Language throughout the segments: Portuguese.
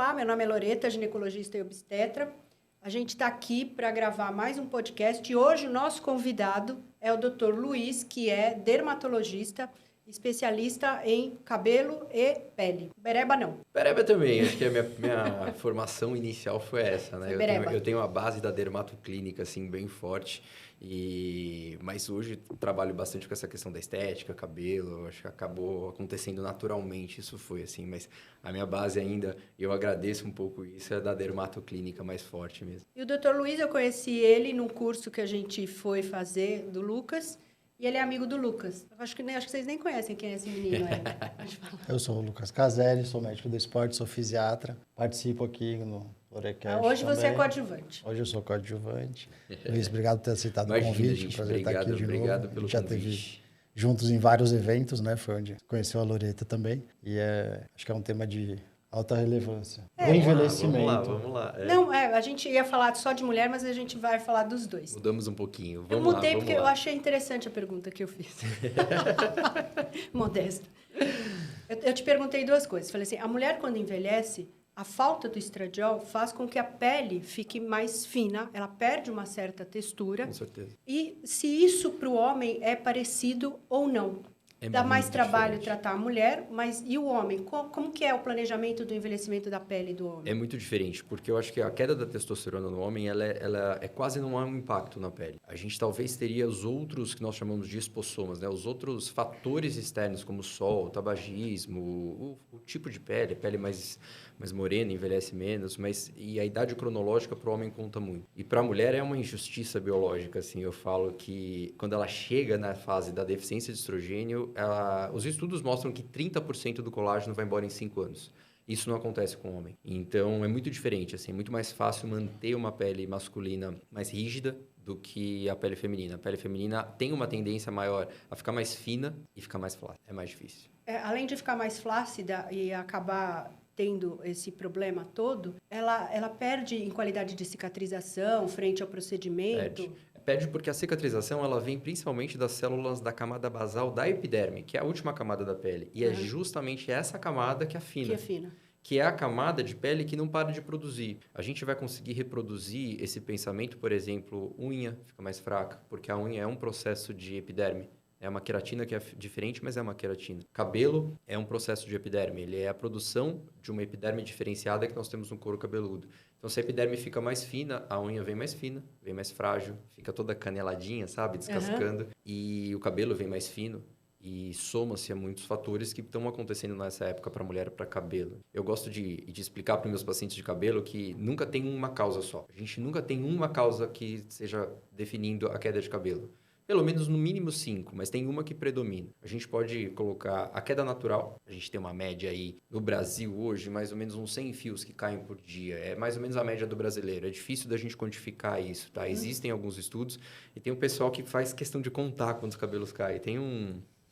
Olá, meu nome é Loreta, ginecologista e obstetra. A gente está aqui para gravar mais um podcast e hoje o nosso convidado é o Dr. Luiz, que é dermatologista, especialista em cabelo e pele. Bereba não. Bereba também, acho que a minha formação inicial foi essa, né? Foi Eu tenho a base da dermatoclínica, assim, bem forte, mas hoje trabalho bastante com essa questão da estética, cabelo, acho que acabou acontecendo naturalmente, isso foi, assim, mas a minha base ainda, eu agradeço um pouco isso, é da dermatoclínica mais forte mesmo. E o Dr. Luiz, eu conheci ele num curso que a gente foi fazer do Lucas, e ele é amigo do Lucas. Acho que vocês nem conhecem quem é esse menino aí. Eu sou o Lucas Caselli, sou médico do esporte, sou fisiatra. Participo aqui no Lorecast Hoje também. você é coadjuvante. Hoje eu sou coadjuvante. Luiz, obrigado por ter aceitado Imagina, o convite. gente, Prazer estar aqui de novo. obrigado pelo A gente já convite. esteve juntos em vários eventos, né? Foi onde conheceu a Loreta também. E acho que é um tema de alta relevância. O envelhecimento. Vamos lá. Não, a gente ia falar só de mulher, mas a gente vai falar dos dois. Mudamos um pouquinho, Eu mudei porque eu achei interessante a pergunta que eu fiz. Modesto. Eu te perguntei duas coisas. Falei assim, a mulher quando envelhece, a falta do estradiol faz com que a pele fique mais fina, ela perde uma certa textura. Com certeza. E se isso para o homem é parecido ou não? Dá mais trabalho tratar a mulher, mas e o homem? Como que é o planejamento do envelhecimento da pele do homem? É muito diferente, porque eu acho que a queda da testosterona no homem, ela é quase não há um impacto na pele. A gente talvez teria os outros que nós chamamos de espossomas, né? Os outros fatores externos, como o sol, o tabagismo, o tipo de pele mais morena, envelhece menos, e a idade cronológica para o homem conta muito. E para a mulher é uma injustiça biológica, assim, eu falo que quando ela chega na fase da deficiência de estrogênio, os estudos mostram que 30% do colágeno vai embora em 5 anos. Isso não acontece com o homem. Então, é muito diferente, assim, é muito mais fácil manter uma pele masculina mais rígida do que a pele feminina. A pele feminina tem uma tendência maior a ficar mais fina e ficar mais flácida. É mais difícil. Além de ficar mais flácida e acabar tendo esse problema todo, ela perde em qualidade de cicatrização frente ao procedimento? Perde porque a cicatrização ela vem principalmente das células da camada basal da epiderme, que é a última camada da pele. E é justamente essa camada que afina. Que afina. Que é a camada de pele que não para de produzir. A gente vai conseguir reproduzir esse pensamento, por exemplo, unha fica mais fraca, porque a unha é um processo de epiderme. É uma queratina que é diferente, mas é uma queratina. Cabelo é um processo de epiderme. Ele é a produção de uma epiderme diferenciada que nós temos no couro cabeludo. Então, se a epiderme fica mais fina, a unha vem mais fina, vem mais frágil, fica toda caneladinha, sabe? Descascando. E o cabelo vem mais fino. E soma-se a muitos fatores que estão acontecendo nessa época para mulher e para cabelo. Eu gosto de explicar para os meus pacientes de cabelo que nunca tem uma causa só. A gente nunca tem uma causa que seja definindo a queda de cabelo. Pelo menos no mínimo 5, mas tem uma que predomina. A gente pode colocar a queda natural. A gente tem uma média aí no Brasil hoje, mais ou menos uns 100 fios que caem por dia. É mais ou menos a média do brasileiro. É difícil da gente quantificar isso, tá? Existem alguns estudos e tem um pessoal que faz questão de contar quantos cabelos caem. Tem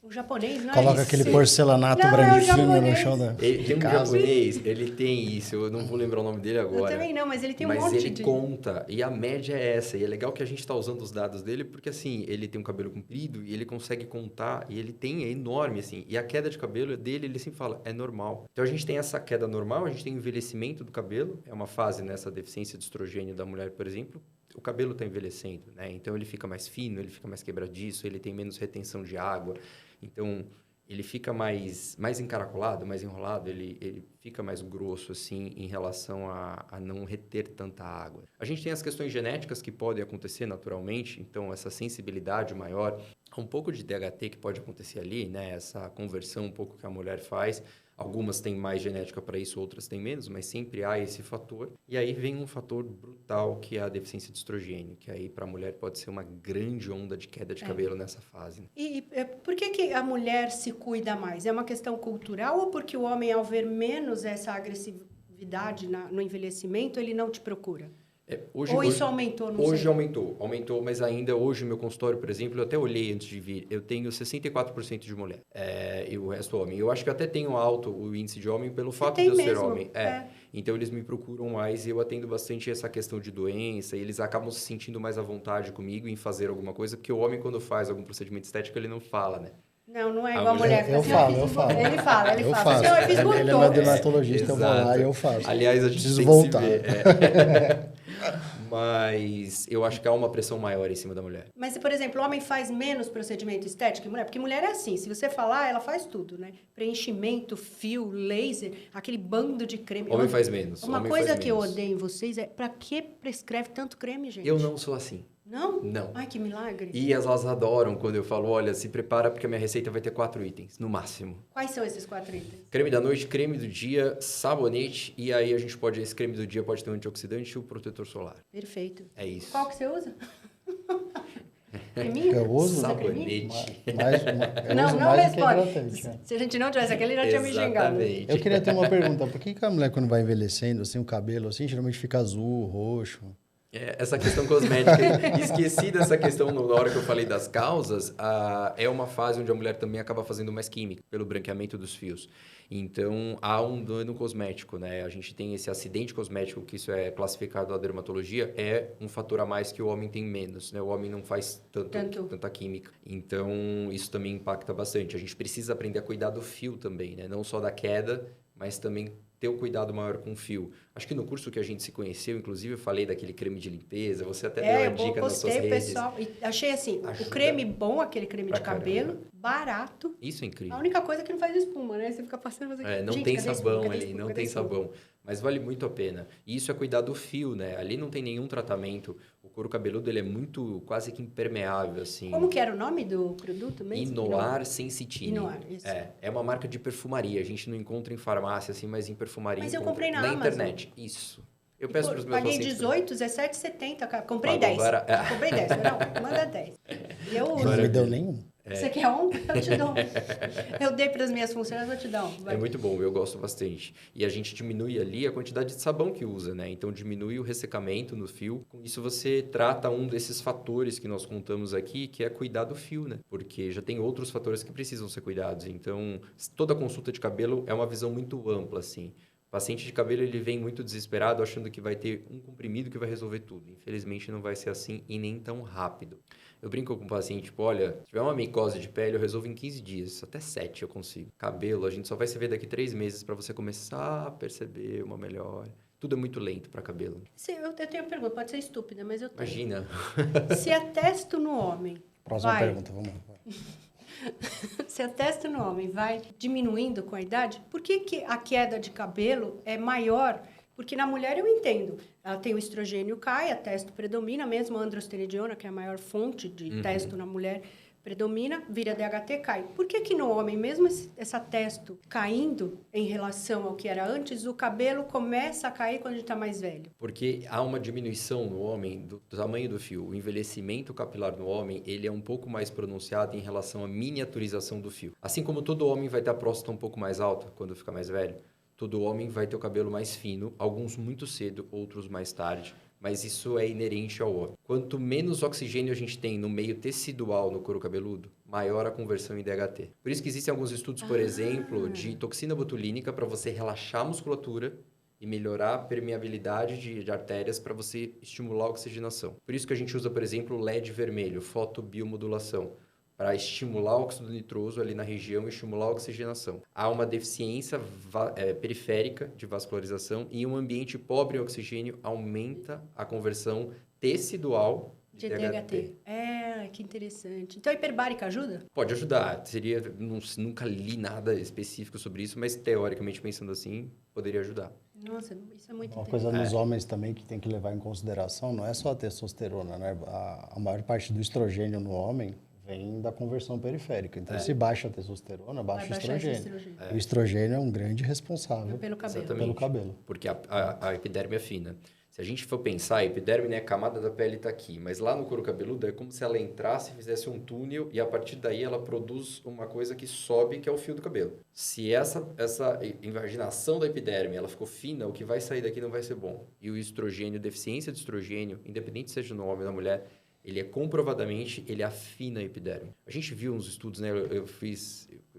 O japonês, não é Coloca isso? aquele porcelanato branquinho no chão da Tem um casa. japonês, ele tem isso, eu não vou lembrar o nome dele agora. Eu também não, mas ele tem um monte Mas ele de... conta, e a média é essa. E é legal que a gente está usando os dados dele, porque assim, ele tem um cabelo comprido e ele consegue contar, e ele é enorme, assim. E a queda de cabelo dele, ele sempre fala, é normal. Então a gente tem essa queda normal, a gente tem o envelhecimento do cabelo, é uma fase nessa deficiência de estrogênio da mulher, por exemplo. O cabelo está envelhecendo, né? Então ele fica mais fino, ele fica mais quebradiço, ele tem menos retenção de água. Então ele fica mais encaracolado, mais enrolado, ele fica mais grosso, assim, em relação a não reter tanta água. A gente tem as questões genéticas que podem acontecer naturalmente, então essa sensibilidade maior, um pouco de DHT que pode acontecer ali, né? Essa conversão um pouco que a mulher faz. Algumas têm mais genética para isso, outras têm menos, mas sempre há esse fator. E aí vem um fator brutal, que é a deficiência de estrogênio, que aí para a mulher pode ser uma grande onda de queda de cabelo nessa fase. Né? E por que a mulher se cuida mais? É uma questão cultural ou porque o homem, ao ver menos essa agressividade no envelhecimento, ele não te procura? Isso aumentou? Hoje aumentou, mas ainda hoje no meu consultório, por exemplo, eu até olhei antes de vir, eu tenho 64% de mulher e o resto homem. Eu acho que até tenho alto o índice de homem pelo fato de eu ser homem. Então eles me procuram mais e eu atendo bastante essa questão de doença e eles acabam se sentindo mais à vontade comigo em fazer alguma coisa, porque o homem quando faz algum procedimento estético ele não fala, né? Não é igual a mulher. Eu falo. Ele fala. Eu faço. Não, eu fiz Ele é meu dermatologista, eu vou lá e eu faço. Aliás, a gente preciso tem voltar. que se ver. Mas eu acho que há uma pressão maior em cima da mulher. Mas, por exemplo, o homem faz menos procedimento estético que mulher? Porque mulher é assim, se você falar, ela faz tudo, né? Preenchimento, fio, laser, aquele bando de creme. Homem faz menos. Uma coisa que eu odeio em vocês é, pra que prescreve tanto creme, gente? Eu não sou assim. Não? Não. Ai, que milagre. E elas adoram quando eu falo, olha, se prepara porque a minha receita vai ter 4 itens, no máximo. Quais são esses 4 itens? Creme da noite, creme do dia, sabonete, e aí esse creme do dia pode ter um antioxidante e o protetor solar. Perfeito. É isso. Qual que você usa? Creminho? Eu uso sabonete. Não responde. Hidratante, Se a gente não tivesse aqui, ele já tinha me xingado. Exatamente. Eu queria ter uma pergunta. Por que a mulher, quando vai envelhecendo, assim, o cabelo, assim, geralmente fica azul, roxo? Essa questão cosmética, esqueci dessa questão na hora que eu falei das causas, é uma fase onde a mulher também acaba fazendo mais química, pelo branqueamento dos fios. Então, há um dano cosmético, né? A gente tem esse acidente cosmético, que isso é classificado na dermatologia, é um fator a mais que o homem tem menos, né? O homem não faz tanta química. Então, isso também impacta bastante. A gente precisa aprender a cuidar do fio também, né? Não só da queda, mas também ter um cuidado maior com o fio. Acho que no curso que a gente se conheceu, inclusive, eu falei daquele creme de limpeza, você até deu a dica nas suas redes. Pessoal, e achei assim, o creme bom, aquele creme de cabelo, barato. Isso é incrível. A única coisa é que não faz espuma, né? Você fica passando... Não tem sabão ali, não tem sabão. Mas vale muito a pena. E isso é cuidar do fio, né? Ali não tem nenhum tratamento. O couro cabeludo, ele é muito, quase que impermeável, assim. Como que era o nome do produto mesmo? Inoar Sensitine. Inoar, isso. É uma marca de perfumaria. A gente não encontra em farmácia, assim, mas em perfumaria. Mas eu comprei na Amazon. Internet. Isso. Eu peço para os meus paguei pacientes... Paguei 18, R$17,70. Comprei 10. Comprei 10. Não, manda 10. E eu uso. Não me deu nenhum. Você quer um? Eu te dou. Eu dei para as minhas funcionárias, vou te dar um. Vai. É muito bom, eu gosto bastante. E a gente diminui ali a quantidade de sabão que usa, né? Então, diminui o ressecamento no fio. Com isso, você trata um desses fatores que nós contamos aqui, que é cuidar do fio, né? Porque já tem outros fatores que precisam ser cuidados. Então, toda consulta de cabelo é uma visão muito ampla, assim. O paciente de cabelo, ele vem muito desesperado, achando que vai ter um comprimido que vai resolver tudo. Infelizmente, não vai ser assim e nem tão rápido. Eu brinco com o paciente, tipo, olha, se tiver uma micose de pele, eu resolvo em 15 dias, até 7 eu consigo. Cabelo, a gente só vai se ver daqui 3 meses para você começar a perceber uma melhora. Tudo é muito lento para cabelo. Eu tenho uma pergunta, pode ser estúpida, mas eu tenho. Imagina. Se a testo no homem... Próxima pergunta, vamos lá. Se a testo no homem vai diminuindo com a idade, por que a queda de cabelo é maior? Porque na mulher eu entendo, ela tem o estrogênio cai, a testo predomina, mesmo a androstenediona, que é a maior fonte de testo na mulher, predomina, vira DHT, cai. Por que no homem, mesmo essa testo caindo em relação ao que era antes, o cabelo começa a cair quando a gente está mais velho? Porque há uma diminuição no homem do tamanho do fio. O envelhecimento capilar no homem, ele é um pouco mais pronunciado em relação à miniaturização do fio. Assim como todo homem vai ter a próstata um pouco mais alta quando fica mais velho, todo homem vai ter o cabelo mais fino, alguns muito cedo, outros mais tarde. Mas isso é inerente ao homem. Quanto menos oxigênio a gente tem no meio tecidual no couro cabeludo, maior a conversão em DHT. Por isso que existem alguns estudos, por exemplo, de toxina botulínica para você relaxar a musculatura e melhorar a permeabilidade de artérias para você estimular a oxigenação. Por isso que a gente usa, por exemplo, o LED vermelho, fotobiomodulação, para estimular o óxido nitroso ali na região e estimular a oxigenação. Há uma deficiência periférica de vascularização e um ambiente pobre em oxigênio aumenta a conversão tecidual de DHT. Que interessante. Então, a hiperbárica ajuda? Pode ajudar. Nunca li nada específico sobre isso, mas teoricamente, pensando assim, poderia ajudar. Nossa, isso é muito Uma interessante. coisa nos homens também que tem que levar em consideração não é só a testosterona, né? A maior parte do estrogênio no homem vem da conversão periférica. Então, se baixa a testosterona, baixa o estrogênio. O estrogênio é um grande responsável pelo cabelo. Pelo cabelo. Porque a epiderme é fina. Se a gente for pensar, a epiderme, né, a camada da pele está aqui, mas lá no couro cabeludo é como se ela entrasse e fizesse um túnel e a partir daí ela produz uma coisa que sobe, que é o fio do cabelo. Se essa invaginação da epiderme ela ficou fina, o que vai sair daqui não vai ser bom. E o estrogênio, deficiência de estrogênio, independente seja no homem ou na mulher, ele é comprovadamente, ele afina a epiderme. A gente viu uns estudos, né? Eu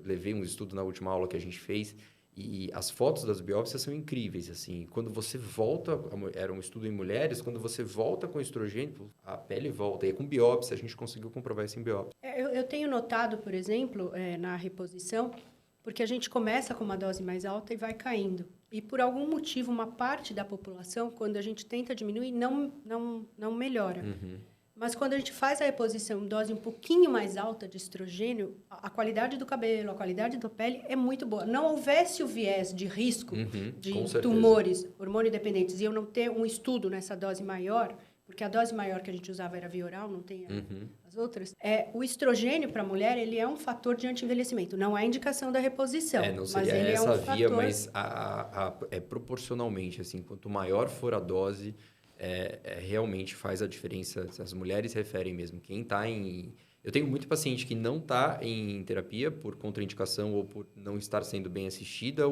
levei um estudo na última aula que a gente fez E as fotos das biópsias são incríveis, assim. Quando você volta, era um estudo em mulheres, quando você volta com estrogênio, a pele volta. E com biópsia, a gente conseguiu comprovar isso em biópsia. Eu tenho notado, por exemplo, na reposição, porque a gente começa com uma dose mais alta e vai caindo. E, por algum motivo, uma parte da população, quando a gente tenta diminuir, não melhora. Uhum. Mas quando a gente faz a reposição em dose um pouquinho mais alta de estrogênio, a qualidade do cabelo, a qualidade da pele é muito boa. Não houvesse o viés de risco de tumores hormônio dependentes e eu não ter um estudo nessa dose maior, porque a dose maior que a gente usava era via oral, não tem as outras. O estrogênio para a mulher, ele é um fator de anti-envelhecimento. Não é indicação da reposição. Não seria mas ele essa é um via, fator... mas é proporcionalmente, assim, quanto maior for a dose... realmente faz a diferença. As mulheres referem mesmo. Quem está em... Eu tenho muito paciente que não está em terapia por contraindicação ou por não estar sendo bem assistida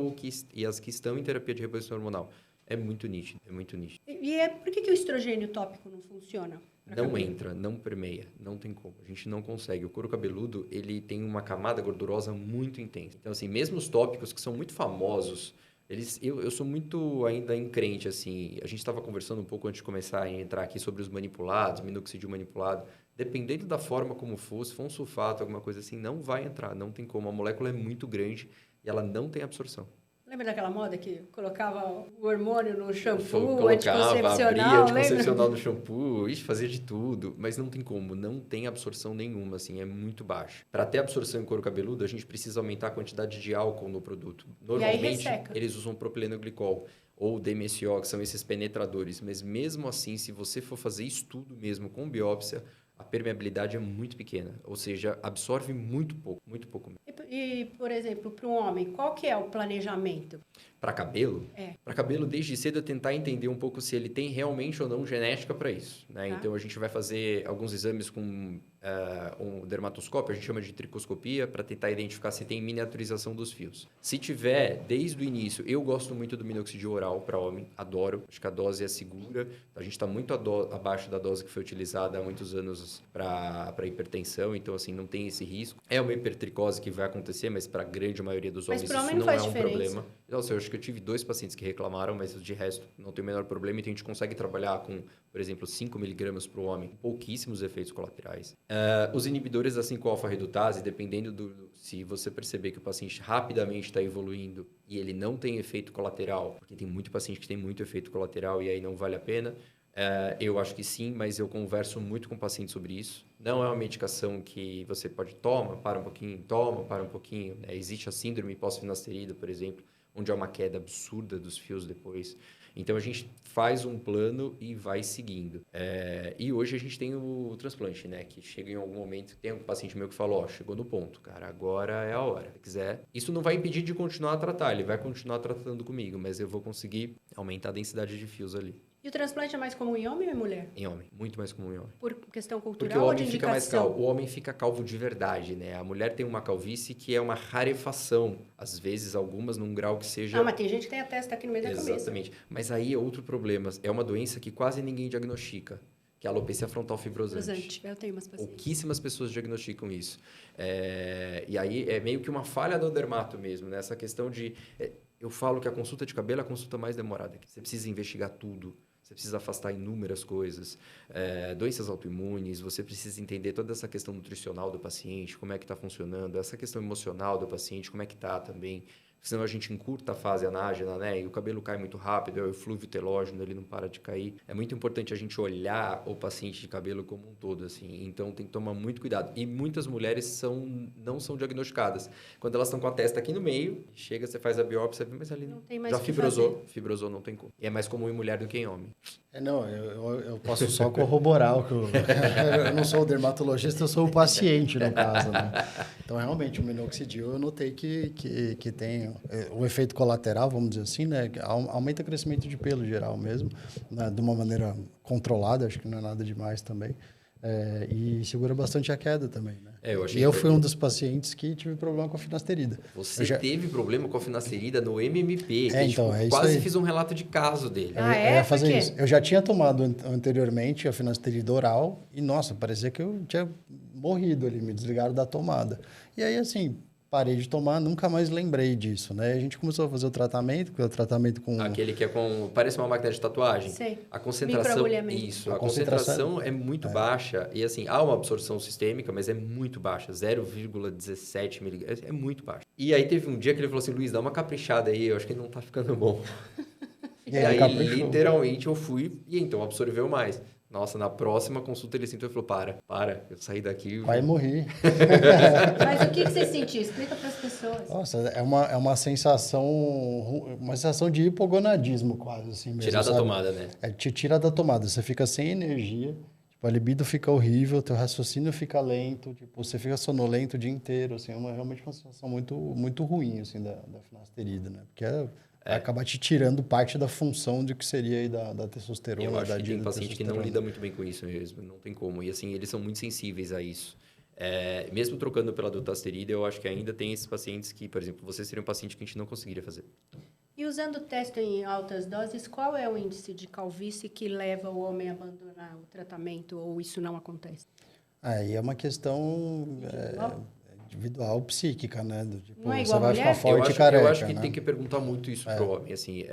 e as que estão em terapia de reposição hormonal. É muito nítido, é muito nítido. E por que o estrogênio tópico não funciona? Não entra, não permeia, não tem como. A gente não consegue. O couro cabeludo, ele tem uma camada gordurosa muito intensa. Então, assim, mesmo os tópicos que são muito famosos... Eu sou muito ainda encrente, assim. A gente estava conversando um pouco antes de começar a entrar aqui sobre os manipulados, minoxidil manipulado. Dependendo da forma como for, se for um sulfato, alguma coisa assim, não vai entrar, não tem como. A molécula é muito grande e ela não tem absorção. Lembra daquela moda que colocava o hormônio no shampoo, colocava, abria anticoncepcional no lembra? shampoo, fazia de tudo, mas não tem como, não tem absorção nenhuma, assim, é muito baixo. Para ter absorção em couro cabeludo, a gente precisa aumentar a quantidade de álcool no produto. Normalmente, eles usam propilenoglicol ou DMSO, que são esses penetradores, mas mesmo assim, se você for fazer estudo mesmo com biópsia, a permeabilidade é muito pequena, ou seja, absorve muito pouco mesmo. E, por exemplo, para um homem, qual que é o planejamento? Para cabelo? Para cabelo, desde cedo, é tentar entender um pouco se ele tem realmente ou não genética para isso, né? Então, a gente vai fazer alguns exames com um dermatoscópio, a gente chama de tricoscopia, para tentar identificar se tem miniaturização dos fios. Se tiver, desde o início, eu gosto muito do minoxidil oral para homem, adoro, acho que a dose é segura, a gente está muito abaixo da dose que foi utilizada há muitos anos para hipertensão, então, assim, não tem esse risco. É uma hipertricose que vai acontecer, mas para a grande maioria dos homens isso não é um problema. Nossa, eu acho que eu tive 2 pacientes que reclamaram, mas de resto não tem o menor problema. Então, a gente consegue trabalhar com, por exemplo, 5 miligramas para o homem, pouquíssimos efeitos colaterais. Os inibidores da 5-alfa-redutase, dependendo se você perceber que o paciente rapidamente está evoluindo e ele não tem efeito colateral, porque tem muito paciente que tem muito efeito colateral e aí não vale a pena, eu acho que sim, mas eu converso muito com o paciente sobre isso. Não é uma medicação que você pode para um pouquinho. Né? Existe a síndrome pós-finasterida, por exemplo, onde há uma queda absurda dos fios depois. Então, a gente faz um plano e vai seguindo. E hoje a gente tem o transplante, né? Que chega em algum momento, tem um paciente meu que falou, chegou no ponto, cara, agora é a hora. Se quiser, isso não vai impedir de continuar a tratar, ele vai continuar tratando comigo, mas eu vou conseguir aumentar a densidade de fios ali. E o transplante é mais comum em homem ou em mulher? Em homem, muito mais comum em homem. Por questão cultural Porque o homem ou de fica mais indicação? calvo. O homem fica calvo de verdade, né? A mulher tem uma calvície que é uma rarefação. Às vezes, algumas num grau que seja... mas tem gente que tem a testa aqui no meio da cabeça. Exatamente. Mas aí é outro problema. É uma doença que quase ninguém diagnostica, que é a alopecia frontal fibrosante. Eu tenho umas pacientes. Pouquíssimas pessoas diagnosticam isso. E aí é meio que uma falha do dermato mesmo, né? Essa questão de... eu falo que a consulta de cabelo é a consulta mais demorada. Você precisa investigar tudo. Você precisa afastar inúmeras coisas, doenças autoimunes, você precisa entender toda essa questão nutricional do paciente, como é que está funcionando, essa questão emocional do paciente, como é que está também. Senão a gente encurta a fase anágena, né? E o cabelo cai muito rápido, é o eflúvio telógeno, ele não para de cair. É muito importante a gente olhar o paciente de cabelo como um todo, assim. Então, tem que tomar muito cuidado. E muitas mulheres não são diagnosticadas. Quando elas estão com a testa aqui no meio, chega, você faz a biópsia, mas ali não tem mais já fibrosou. Fibrosou não tem como. E é mais comum em mulher do que em homem. Eu posso só corroborar o que eu não sou o dermatologista, eu sou o paciente, no caso, né? Então, realmente, o minoxidil eu notei que tem o efeito colateral, vamos dizer assim, né? Aumenta o crescimento de pelo geral mesmo, né? De uma maneira controlada, acho que não é nada demais também. E segura bastante a queda também, né? Eu fui um dos pacientes que tive problema com a finasterida. Você teve problema com a finasterida no MMP. Quase fiz um relato de caso dele. Eu ia fazer isso. Eu já tinha tomado anteriormente a finasterida oral e, nossa, parecia que eu tinha morrido ali, me desligaram da tomada. E aí, assim, parei de tomar, nunca mais lembrei disso, né? A gente começou a fazer o tratamento, que é o tratamento com... Aquele que é parece uma máquina de tatuagem. Sei. A concentração... Isso, a concentração é muito baixa. E assim, há uma absorção sistêmica, mas é muito baixa. 0,17 miligramas. É muito baixa. E aí teve um dia que ele falou assim, Luiz, dá uma caprichada aí, eu acho que não tá ficando bom. E aí, literalmente, eu fui e então absorveu mais. Nossa, na próxima consulta ele sentou e falou, para, eu saí daqui... Vai morrer. Mas o que você sentiu? Explica para as pessoas. Nossa, é uma sensação de hipogonadismo quase, assim mesmo. Tirar da tomada, né? Te tira da tomada, você fica sem energia, tipo, a libido fica horrível, teu raciocínio fica lento, tipo, você fica sonolento o dia inteiro, assim, realmente uma sensação muito, muito ruim, assim, da finasterida, né? Porque vai acabar te tirando parte da função de que seria aí da testosterona. Eu acho que tem paciente que não lida muito bem com isso mesmo, não tem como. E assim, eles são muito sensíveis a isso. Mesmo trocando pela dutasterida, eu acho que ainda tem esses pacientes que, por exemplo, você seria um paciente que a gente não conseguiria fazer. E usando o testo em altas doses, qual é o índice de calvície que leva o homem a abandonar o tratamento ou isso não acontece? Aí é uma questão... individual, psíquica, né? Tipo, não é você igual vai mulher? ficar forte e careca, eu acho que né? tem que perguntar muito isso pro homem. Assim,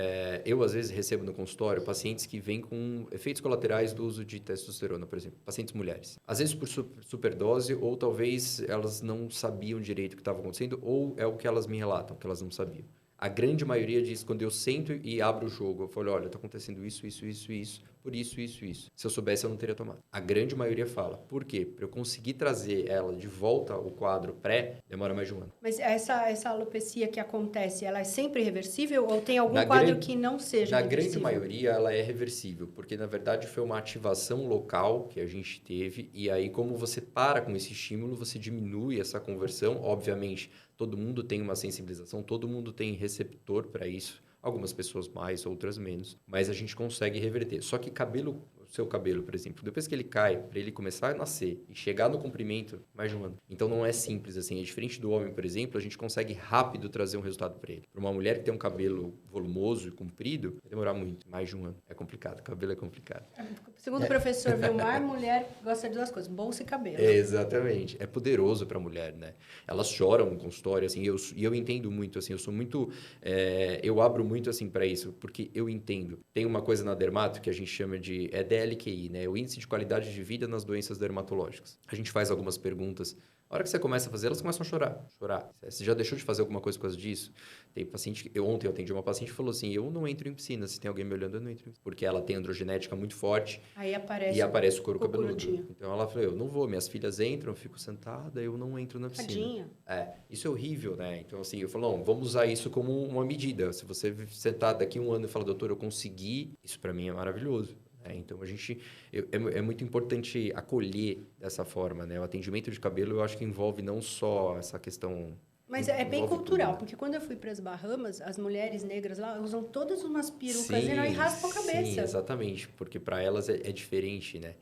eu, às vezes, recebo no consultório pacientes que vêm com efeitos colaterais do uso de testosterona, por exemplo. Pacientes mulheres. Às vezes por superdose ou talvez elas não sabiam direito o que estava acontecendo ou é o que elas me relatam, que elas não sabiam. A grande maioria diz, quando eu sento e abro o jogo, eu falo, olha, está acontecendo isso, por isso. Se eu soubesse, eu não teria tomado. A grande maioria fala. Por quê? Para eu conseguir trazer ela de volta ao quadro pré, demora mais de um ano. Mas essa alopecia que acontece, ela é sempre reversível ou tem algum quadro que não seja reversível? Na grande maioria, ela é reversível, porque, na verdade, foi uma ativação local que a gente teve, e aí, como você para com esse estímulo, você diminui essa conversão, obviamente. Todo mundo tem uma sensibilização, todo mundo tem receptor para isso. Algumas pessoas mais, outras menos. Mas a gente consegue reverter. Só que o seu cabelo, por exemplo, depois que ele cai, para ele começar a nascer e chegar no comprimento, mais de um ano. Então não é simples assim. É diferente do homem, por exemplo, a gente consegue rápido trazer um resultado para ele. Para uma mulher que tem um cabelo volumoso e comprido, vai demorar muito, mais de um ano. É complicado, cabelo é complicado. Segundo o professor Vilmar, mulher gosta de duas coisas, bolsa e cabelo. Exatamente. É poderoso para a mulher, né? Elas choram no consultório, assim, e eu entendo muito, assim, eu sou muito... eu abro muito, assim, para isso, porque eu entendo. Tem uma coisa na dermato que a gente chama de DLQI, né? O Índice de Qualidade de Vida nas Doenças Dermatológicas. A gente faz algumas perguntas. A hora que você começa a fazer, elas começam a chorar. Você já deixou de fazer alguma coisa por causa disso? Tem paciente... Ontem eu atendi uma paciente que falou assim, eu não entro em piscina. Se tem alguém me olhando, eu não entro em piscina. Porque ela tem androgenética muito forte. Aí aparece o couro cabeludo. Então ela falou, eu não vou. Minhas filhas entram, eu fico sentada, eu não entro na piscina. Tadinha. Isso é horrível, né? Então assim, eu falo, não, vamos usar isso como uma medida. Se você sentar daqui um ano e falar, doutor, eu consegui, isso para mim é maravilhoso. Então, é muito importante acolher dessa forma, né? O atendimento de cabelo, eu acho que envolve não só essa questão... Mas é bem cultural, porque quando eu fui para as Bahamas, as mulheres negras lá usam todas umas perucas e raspam a cabeça. Sim, exatamente, porque para elas é diferente, né?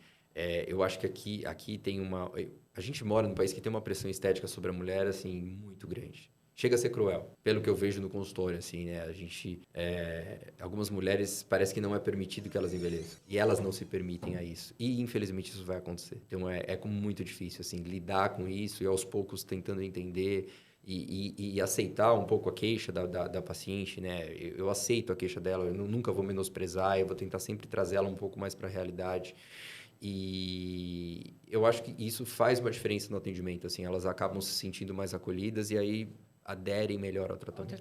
Eu acho que aqui tem uma... A gente mora num país que tem uma pressão estética sobre a mulher, assim, muito grande. Chega a ser cruel, pelo que eu vejo no consultório, assim, né? A gente... algumas mulheres, parece que não é permitido que elas envelheçam. E elas não se permitem a isso. E, infelizmente, isso vai acontecer. Então, é muito difícil, assim, lidar com isso e, aos poucos, tentando entender e aceitar um pouco a queixa da paciente, né? Eu aceito a queixa dela, eu nunca vou menosprezar, eu vou tentar sempre trazer ela um pouco mais para a realidade. E eu acho que isso faz uma diferença no atendimento, assim. Elas acabam se sentindo mais acolhidas e aí... aderem melhor ao tratamento.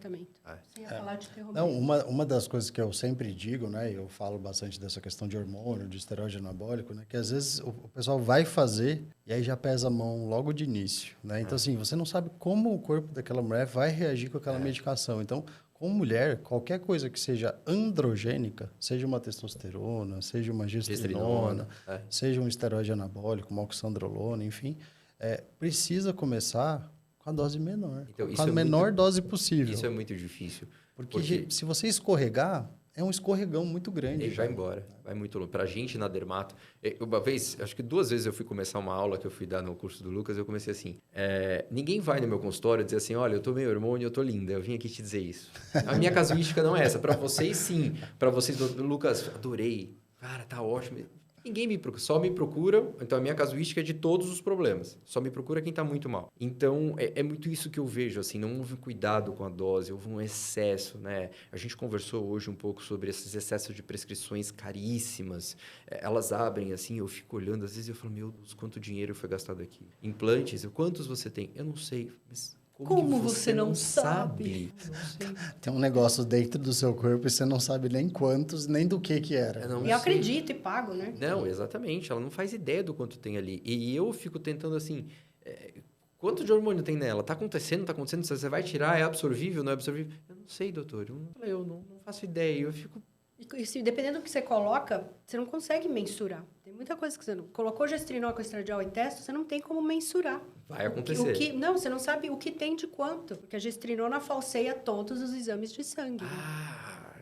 Sem falar de interromper. Não, uma das coisas que eu sempre digo, né? Eu falo bastante dessa questão de hormônio, de esteroide anabólico, né? Que às vezes o pessoal vai fazer e aí já pesa a mão logo de início, né? Então, assim, você não sabe como o corpo daquela mulher vai reagir com aquela medicação. Então, como mulher, qualquer coisa que seja androgênica, seja uma testosterona, seja uma gestrinona, seja um esteroide anabólico, uma oxandrolona, enfim, precisa começar... com a dose menor. Então, com a menor dose possível. Isso é muito difícil. Porque se você escorregar, é um escorregão muito grande. Ele vai embora. Vai muito longe. Pra gente, na dermato... Uma vez, acho que 2 vezes eu fui começar uma aula que eu fui dar no curso do Lucas, eu comecei assim... ninguém vai no meu consultório dizer assim, olha, eu tomei hormônio, eu tô linda, eu vim aqui te dizer isso. A minha casuística não é essa. Pra vocês, sim. Pra vocês, Lucas, adorei. Cara, tá ótimo. Ninguém me procura, só me procura. Então, a minha casuística é de todos os problemas. Só me procura quem está muito mal. Então, é muito isso que eu vejo, assim, não houve cuidado com a dose, houve um excesso, né? A gente conversou hoje um pouco sobre esses excessos de prescrições caríssimas. Elas abrem, assim, eu fico olhando, às vezes eu falo, meu Deus, quanto dinheiro foi gastado aqui. Implantes, quantos você tem? Eu não sei, mas... Como você não sabe? Não sei. Tem um negócio dentro do seu corpo e você não sabe nem quantos, nem do que era. E eu acredito e pago, né? Não, exatamente. Ela não faz ideia do quanto tem ali. E eu fico tentando assim... quanto de hormônio tem nela? Tá acontecendo, não tá acontecendo? Você vai tirar, é absorvível, não é absorvível? Eu não sei, doutor. Eu não faço ideia. Eu fico... E se, dependendo do que você coloca, você não consegue mensurar. Tem muita coisa que você não... Colocou gestrinol com estradiol e testo, você não tem como mensurar. Vai acontecer. Não, você não sabe o que tem de quanto. Porque a gestrinona falseia todos os exames de sangue.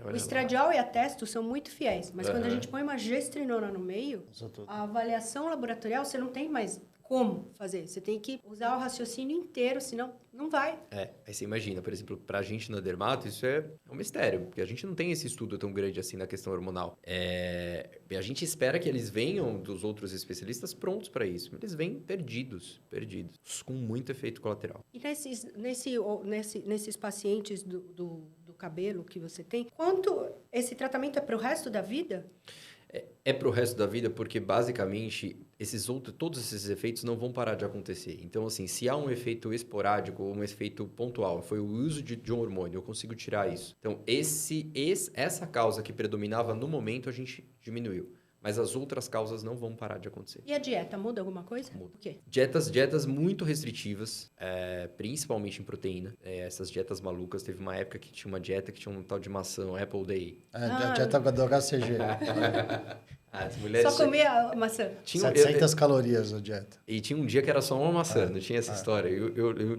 O estradiol e a testo são muito fiéis. Mas quando a gente põe uma gestrinona no meio, a avaliação laboratorial, você não tem mais como fazer. Você tem que usar o raciocínio inteiro, senão não vai. Aí você imagina, por exemplo, pra gente na dermato, isso é um mistério, porque a gente não tem esse estudo tão grande assim na questão hormonal. A gente espera que eles venham dos outros especialistas prontos para isso. Eles vêm perdidos, com muito efeito colateral. E nesses pacientes do cabelo que você tem, quanto esse tratamento é para o resto da vida? É para o resto da vida porque, basicamente, todos esses efeitos não vão parar de acontecer. Então, assim, se há um efeito esporádico ou um efeito pontual, foi o uso de um hormônio, eu consigo tirar isso. Então, essa causa que predominava no momento, a gente diminuiu. Mas as outras causas não vão parar de acontecer. E a dieta muda alguma coisa? Muda. O quê? Dietas muito restritivas, principalmente em proteína. Essas dietas malucas. Teve uma época que tinha uma dieta que tinha um tal de maçã, Apple Day. A dieta do HCG. As mulheres só comia maçã. 700 calorias a dieta. E tinha um dia que era só uma maçã, não tinha essa história.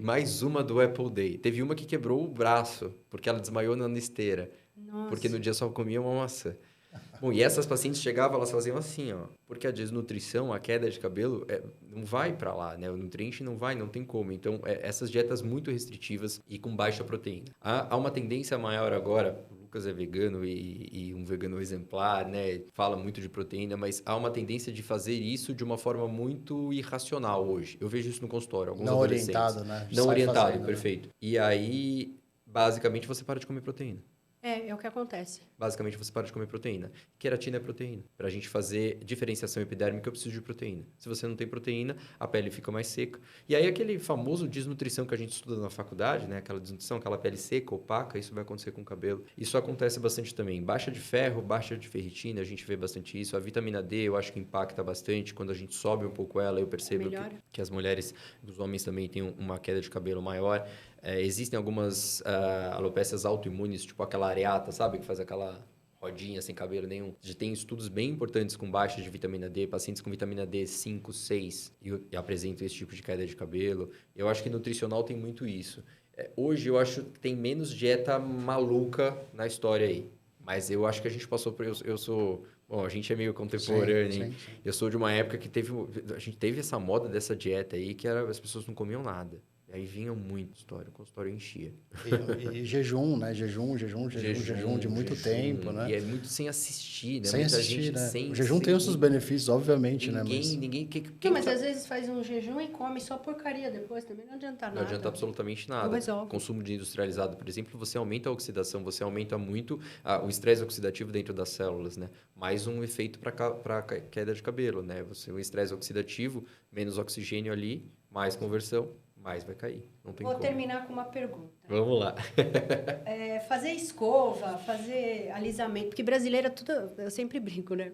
Mais uma do Apple Day. Teve uma que quebrou o braço, porque ela desmaiou na esteira. Nossa. Porque no dia só comia uma maçã. Bom, e essas pacientes chegavam, elas faziam assim, ó. Porque a desnutrição, a queda de cabelo, não vai para lá, né? O nutriente não vai, não tem como. Então, essas dietas muito restritivas e com baixa proteína. Há uma tendência maior agora, o Lucas é vegano e um vegano exemplar, né? Fala muito de proteína, mas há uma tendência de fazer isso de uma forma muito irracional hoje. Eu vejo isso no consultório, alguns não adolescentes. Orientado, né? Não orientado, fazendo, perfeito. Né? E aí, basicamente, você para de comer proteína. É o que acontece. Basicamente, você para de comer proteína. Queratina é proteína. Para a gente fazer diferenciação epidérmica, eu preciso de proteína. Se você não tem proteína, a pele fica mais seca. E aí, aquele famoso desnutrição que a gente estuda na faculdade, né? Aquela desnutrição, aquela pele seca, opaca, isso vai acontecer com o cabelo. Isso acontece bastante também. Baixa de ferro, baixa de ferritina, a gente vê bastante isso. A vitamina D, eu acho que impacta bastante. Quando a gente sobe um pouco ela, eu percebo que as mulheres, os homens também têm uma queda de cabelo maior. Existem algumas alopécias autoimunes, tipo aquela areata, sabe? Que faz aquela rodinha sem cabelo nenhum. A gente tem estudos bem importantes com baixa de vitamina D, pacientes com vitamina D 5, 6 e apresentam esse tipo de queda de cabelo. Eu acho que nutricional tem muito isso. Hoje eu acho que tem menos dieta maluca na história aí. Mas eu acho que a gente passou por... Eu sou... Bom, a gente é meio contemporâneo. Sim. Eu sou de uma época que a gente teve essa moda dessa dieta aí que as pessoas não comiam nada. Aí vinha muito história, o consultório enchia. E jejum, né? Jejum de muito tempo, né? E é muito sem assistir, né? Sem Muita assistir, gente né? sem... O jejum tem os seus benefícios, obviamente, né? Ninguém... Mas às vezes faz um jejum e come só porcaria depois, também não adianta nada. Não adianta absolutamente nada. Não resolve. Consumo de industrializado, por exemplo, você aumenta a oxidação, você aumenta muito o estresse oxidativo dentro das células, né? Mais um efeito para queda de cabelo, né? O estresse oxidativo, menos oxigênio ali, mais conversão, mais vai cair. Não tem Vou como. terminar com uma pergunta. Vamos lá. Fazer escova, fazer alisamento, porque brasileira tudo, eu sempre brinco, né?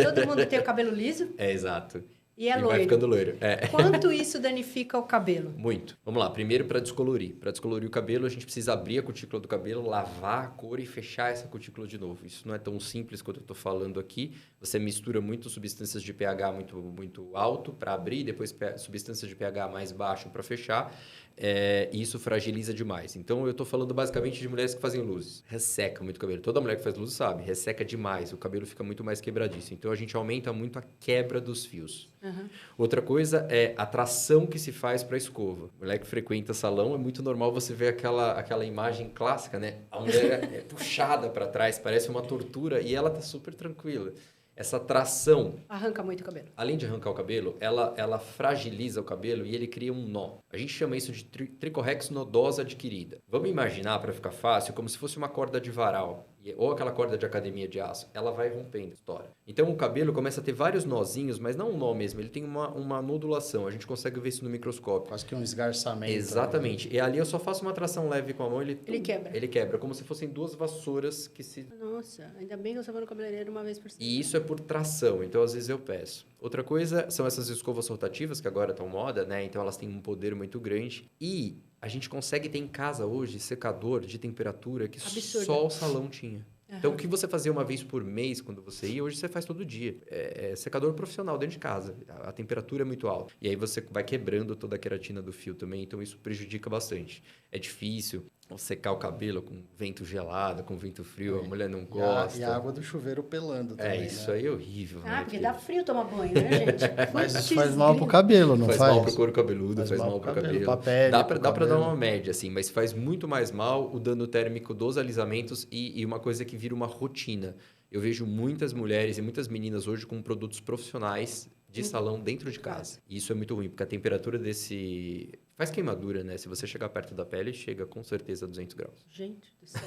Todo mundo tem o cabelo liso. Exato. E loiro. Vai ficando loiro. Quanto isso danifica o cabelo? Muito. Vamos lá. Primeiro, para descolorir. Para descolorir o cabelo, a gente precisa abrir a cutícula do cabelo, lavar a cor e fechar essa cutícula de novo. Isso não é tão simples quanto eu estou falando aqui. Você mistura muito substâncias de pH muito alto para abrir, depois substâncias de pH mais baixo para fechar. E isso fragiliza demais. Então, eu estou falando basicamente de mulheres que fazem luzes. Resseca muito o cabelo. Toda mulher que faz luzes sabe, resseca demais. O cabelo fica muito mais quebradiço. Então, a gente aumenta muito a quebra dos fios. Uhum. Outra coisa é a tração que se faz para a escova. Mulher que frequenta salão, é muito normal você ver aquela imagem clássica, né? A mulher é puxada para trás, parece uma tortura e ela tá super tranquila. essa tração... Arranca muito o cabelo. Além de arrancar o cabelo, ela fragiliza o cabelo e ele cria um nó. A gente chama isso de tricorrex nodosa adquirida. Vamos imaginar, para ficar fácil, como se fosse uma corda de varal. Ou aquela corda de academia de aço. Ela vai rompendo a história. Então, o cabelo começa a ter vários nozinhos, mas não um nó mesmo. Ele tem uma nodulação. A gente consegue ver isso no microscópio. Quase que um esgarçamento. Exatamente. E ali eu só faço uma tração leve com a mão, ele quebra. Ele quebra, como se fossem duas vassouras que se... Nossa, ainda bem que eu só vou no cabeleireiro uma vez por semana. E isso é por tração, então às vezes eu peço. Outra coisa são essas escovas rotativas, que agora estão moda, né? Então elas têm um poder muito grande. E a gente consegue ter em casa hoje secador de temperatura que absurdo. Só o salão tinha. Então, o que você fazia uma vez por mês quando você ia, hoje você faz todo dia. É secador profissional dentro de casa. A temperatura é muito alta. E aí você vai quebrando toda a queratina do fio também, então isso prejudica bastante. É difícil secar o cabelo com vento gelado, com vento frio, a mulher não gosta. E a água do chuveiro pelando também, isso aí é horrível. Ah, porque dá frio tomar banho, né, gente? Mas isso faz mal pro cabelo, não faz? Faz mal pro couro cabeludo, faz mal pro cabelo. Pra pele, dá pra dar uma média, assim, mas faz muito mais mal o dano térmico dos alisamentos e uma coisa que vira uma rotina. Eu vejo muitas mulheres e muitas meninas hoje com produtos profissionais de salão dentro de casa. E isso é muito ruim, porque a temperatura desse... Faz queimadura, né? Se você chegar perto da pele, chega com certeza a 200 graus. Gente do céu.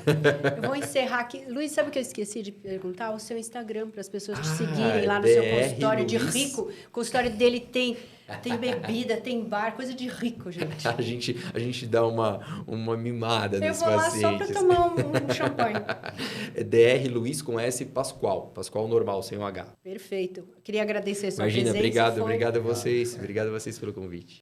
Eu vou encerrar aqui. Luiz, sabe o que eu esqueci de perguntar? O seu Instagram, para as pessoas te seguirem lá no seu consultório de rico. O consultório dele tem bebida, tem bar, coisa de rico, gente. A gente dá uma mimada nos pacientes. Eu vou lá só para tomar um champanhe. É DR Luiz com S Pascoal. Pascoal normal, sem o H. Perfeito. Queria agradecer a sua presença. Imagina, obrigado a vocês. Obrigado a vocês pelo convite.